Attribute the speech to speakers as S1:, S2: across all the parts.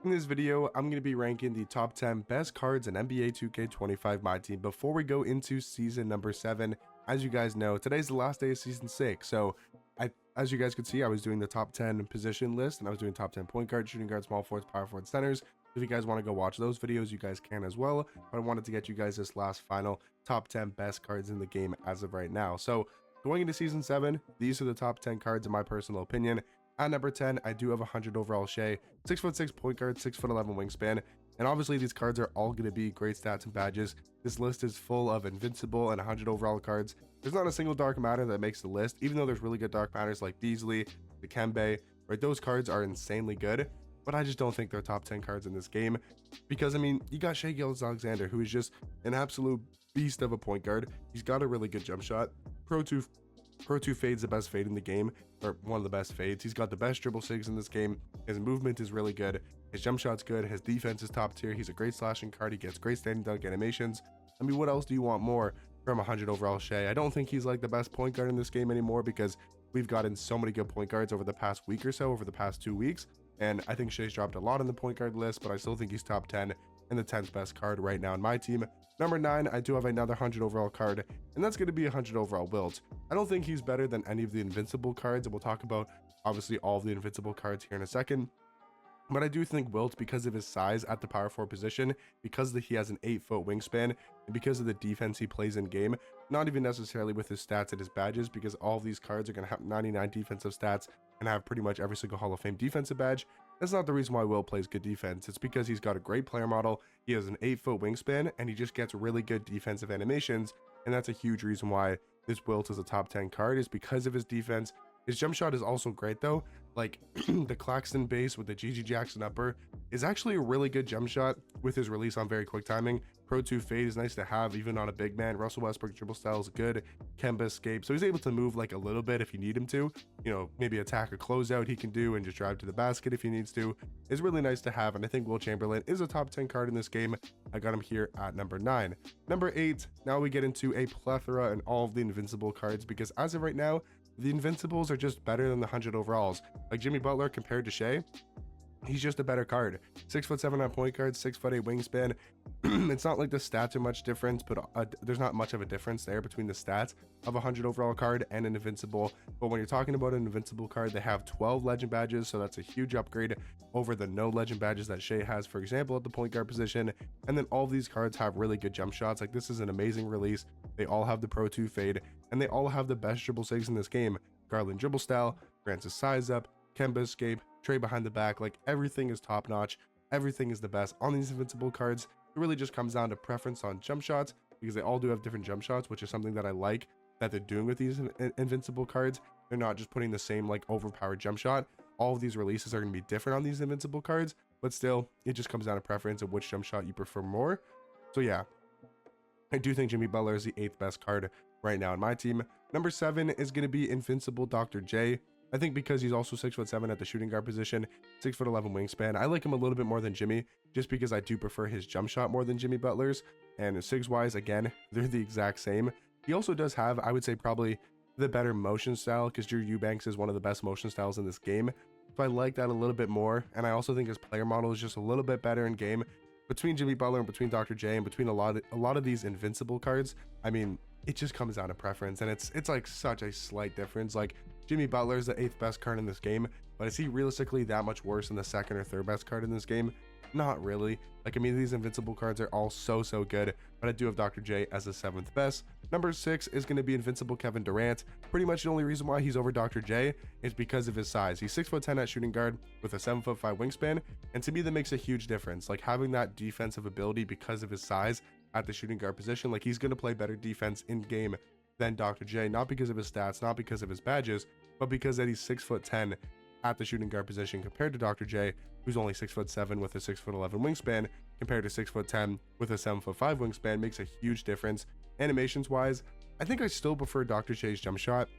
S1: In this video, I'm going to be ranking the top 10 best cards in NBA 2K25 My Team before we go into season number 7. As you guys know, today's the last day of season 6, so as you guys could see, I was doing the top 10 position list, and I was doing top 10 point guard, shooting guard, small forwards, power forward, centers. If you guys want to go watch those videos, you guys can as well, but I wanted to get you guys this last final top 10 best cards in the game as of right now. So going into season 7, these are the top 10 cards in my personal opinion. At number 10, I do have 100 overall Shai, 6'6" point guard, 6'11" wingspan, and obviously these cards are all going to be great stats and badges. This list is full of invincible and 100 overall cards. There's not a single dark matter that makes the list, even though there's really good dark matters like Beasley, Dikembe, right? Those cards are insanely good, but I just don't think they're top 10 cards in this game because, I mean, you got Shai Gilgeous-Alexander, who is just an absolute beast of a point guard. He's got a really good jump shot. Pro 2 fade's the best fade in the game, or one of the best fades. He's got the best dribble sigs in this game. His movement is really good. His jump shot's good. His defense is top tier. He's a great slashing card. He gets great standing dunk animations. I mean, what else do you want more from 100 overall Shai? I don't think he's like the best point guard in this game anymore because we've gotten so many good point guards over the past week or so, over the past 2 weeks. And I think Shai's dropped a lot on the point guard list, but I still think he's top 10 and the 10th best card right now in my team. Number 9, I do have another 100 overall card, and that's going to be 100 overall Wilt. I don't think he's better than any of the invincible cards, and we'll talk about obviously all of the invincible cards here in a second. But I do think Wilt, because of his size at the power forward position, because he has an 8-foot wingspan, and because of the defense he plays in game, not even necessarily with his stats and his badges, because all of these cards are going to have 99 defensive stats and have pretty much every single Hall of Fame defensive badge. That's not the reason why Wilt plays good defense. It's because he's got a great player model, he has an 8-foot wingspan, and he just gets really good defensive animations, and that's a huge reason why this Wilt is a top 10 card, is because of his defense. His jump shot is also great though. Like the Claxton base with the GG Jackson upper is actually a really good jump shot with his release on very quick timing. Pro 2 fade is nice to have even on a big man. Russell Westbrook dribble style is good. Kemba escape, so he's able to move like a little bit if you need him to. You know, maybe attack a closeout he can do and just drive to the basket if he needs to. It's really nice to have, and I think Wilt Chamberlain is a top 10 card in this game. I got him here at number 9. Number 8, now we get into a plethora in all of the invincible cards because as of right now, the invincibles are just better than the 100 overalls. Like Jimmy Butler compared to Shai, he's just a better card. 6'7" on point guard, 6'8" wingspan. It's not like the stats are much different, but there's not much of a difference there between the stats of a 100 overall card and an invincible. But when you're talking about an invincible card, they have 12 legend badges, so that's a huge upgrade over the no legend badges that Shai has, for example, at the point guard position. And then all of these cards have really good jump shots. Like, this is an amazing release. They all have the Pro 2 fade, and they all have the best dribble sigs in this game. Garland dribble style, Francis size up, Kemba escape, Trey behind the back. Like, everything is top notch. Everything is the best on these invincible cards. It really just comes down to preference on jump shots because they all do have different jump shots, which is something that I like that they're doing with these invincible cards. They're not just putting the same like overpowered jump shot. All of these releases are going to be different on these invincible cards, but still it just comes down to preference of which jump shot you prefer more. So yeah, I do think Jimmy Butler is the 8th best card right now in my team. Number 7 is going to be invincible Dr. J. I think because he's also 6'7" at the shooting guard position, 6'11" wingspan. I like him a little bit more than Jimmy, just because I do prefer his jump shot more than Jimmy Butler's. And sigs wise, again, they're the exact same. He also does have, I would say, probably the better motion style, because Drew Eubanks is one of the best motion styles in this game. So I like that a little bit more. And I also think his player model is just a little bit better in game. Between Jimmy Butler and between Dr. J and between a lot of these invincible cards, I mean, it just comes down to preference, and it's like such a slight difference. Like, Jimmy Butler is the 8th best card in this game, but is he realistically that much worse than the 2nd or 3rd best card in this game? Not really. Like, I mean, these invincible cards are all so good, but I do have Dr. J as the 7th best. Number 6 is going to be invincible Kevin Durant. Pretty much the only reason why he's over Dr. J is because of his size. He's 6'10" at shooting guard with a 7'5" wingspan, and to me that makes a huge difference. Like, having that defensive ability because of his size at the shooting guard position, like, he's going to play better defense in game than Dr. J, not because of his stats, not because of his badges, but because that he's 6'10" at the shooting guard position compared to Dr. J, who's only 6'7" with a 6'11" wingspan, compared to 6'10" with a 7'5" wingspan. Makes a huge difference. Animations wise, I think I still prefer Dr. J's jump shot,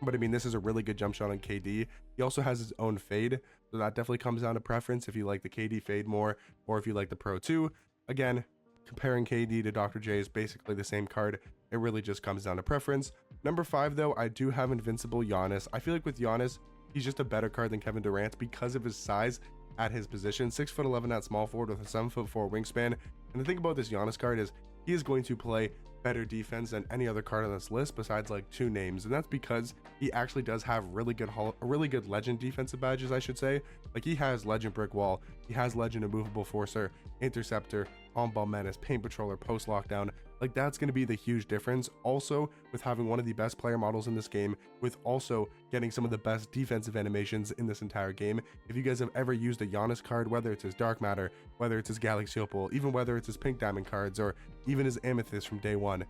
S1: but I mean, this is a really good jump shot on KD. He also has his own fade, so that definitely comes down to preference if you like the KD fade more, or if you like the Pro 2. Again, comparing KD to Dr. J is basically the same card. It really just comes down to preference. Number 5 though, I do have invincible Giannis. I feel like with Giannis, he's just a better card than Kevin Durant because of his size at his position, 6'11" at small forward with a 7'4" wingspan. And the thing about this Giannis card is he is going to play better defense than any other card on this list besides like 2 names, and that's because he actually does have really good legend defensive badges, I should say. Like, he has legend brick wall, he has legend immovable forcer, interceptor, on ball menace, paint patroller, post lockdown. Like, that's going to be the huge difference. Also, with having one of the best player models in this game, with also getting some of the best defensive animations in this entire game. If you guys have ever used a Giannis card, whether it's his dark matter, whether it's his galaxy opal, even whether it's his pink diamond cards, or even his amethyst from day one,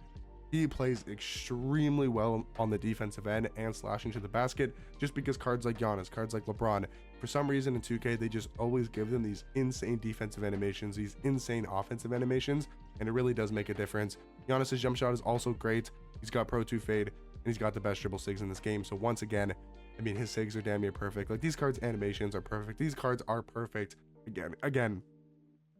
S1: he plays extremely well on the defensive end and slashing to the basket, just because cards like Giannis, cards like LeBron, for some reason in 2K, they just always give them these insane defensive animations, these insane offensive animations, and it really does make a difference. Giannis' jump shot is also great. He's got Pro 2 fade, and he's got the best dribble sigs in this game. So once again, I mean, his sigs are damn near perfect. Like, these cards' animations are perfect. These cards are perfect. Again,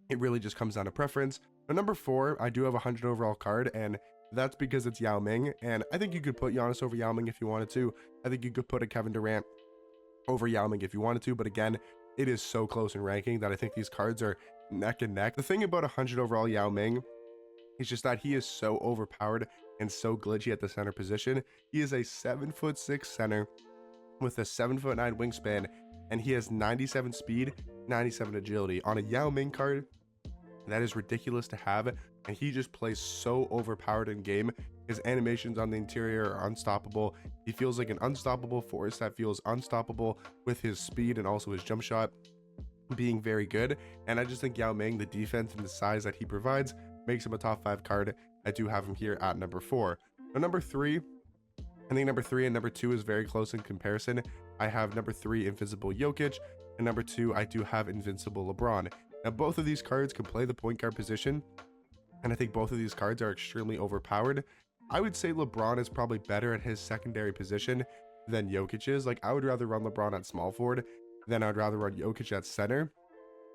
S1: it really just comes down to preference. But number 4, I do have a 100 overall card, and that's because it's Yao Ming. And I think you could put Giannis over Yao Ming if you wanted to. I think you could put a Kevin Durant over Yao Ming if you wanted to, but again, it is so close in ranking that I think these cards are neck and neck. The thing about 100 overall Yao Ming is just that he is so overpowered and so glitchy at the center position. He is a 7'6" center with a 7'9" wingspan, and he has 97 speed, 97 agility. On a Yao Ming card, that is ridiculous to have, and he just plays so overpowered in game. His animations on the interior are unstoppable. He feels like an unstoppable force that feels unstoppable with his speed and also his jump shot being very good. And I just think Yao Ming, the defense and the size that he provides, makes him a top 5 card. I do have him here at number 4. Now, number 3, I think number 3 and number 2 is very close in comparison. I have number 3 Invincible Jokic, and number 2 I do have Invincible LeBron. Now, both of these cards can play the point guard position, and I think both of these cards are extremely overpowered. I would say LeBron is probably better at his secondary position than Jokic is. Like, I would rather run LeBron at small forward than I'd rather run Jokic at center.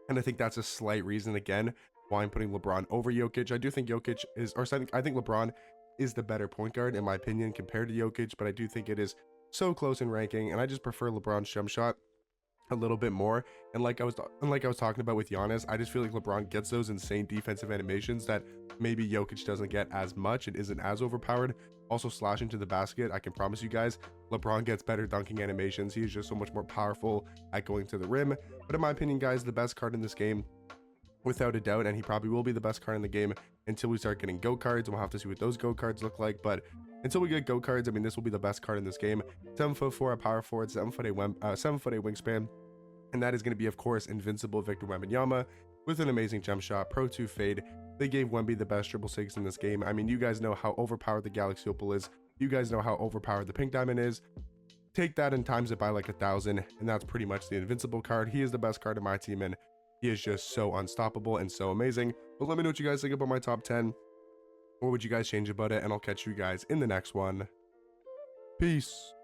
S1: And I think that's a slight reason, again, why I'm putting LeBron over Jokic. I do think Jokic is, or I think LeBron is the better point guard, in my opinion, compared to Jokic, but I do think it is so close in ranking, and I just prefer LeBron's jump shot a little bit more. And like I was talking about with Giannis, I just feel like LeBron gets those insane defensive animations that maybe Jokic doesn't get as much and isn't as overpowered. Also, slashing to the basket, I can promise you guys, LeBron gets better dunking animations. He is just so much more powerful at going to the rim. But in my opinion, guys, the best card in this game, without a doubt, and he probably will be the best card in the game until we start getting GO cards, and we'll have to see what those GO cards look like. But until we get GO cards, I mean, this will be the best card in this game. 7'4" at power forward, 7'8" wingspan, and that is going to be, of course, Invincible Victor Wembanyama with an amazing jump shot, Pro 2 fade. They gave Wemby the best dribble sigs in this game. I mean, you guys know how overpowered the Galaxy Opal is. You guys know how overpowered the Pink Diamond is. Take that and times it by like 1,000, and that's pretty much the Invincible card. He is the best card in my team, and he is just so unstoppable and so amazing. But let me know what you guys think about my top 10. What would you guys change about it? And I'll catch you guys in the next one. Peace.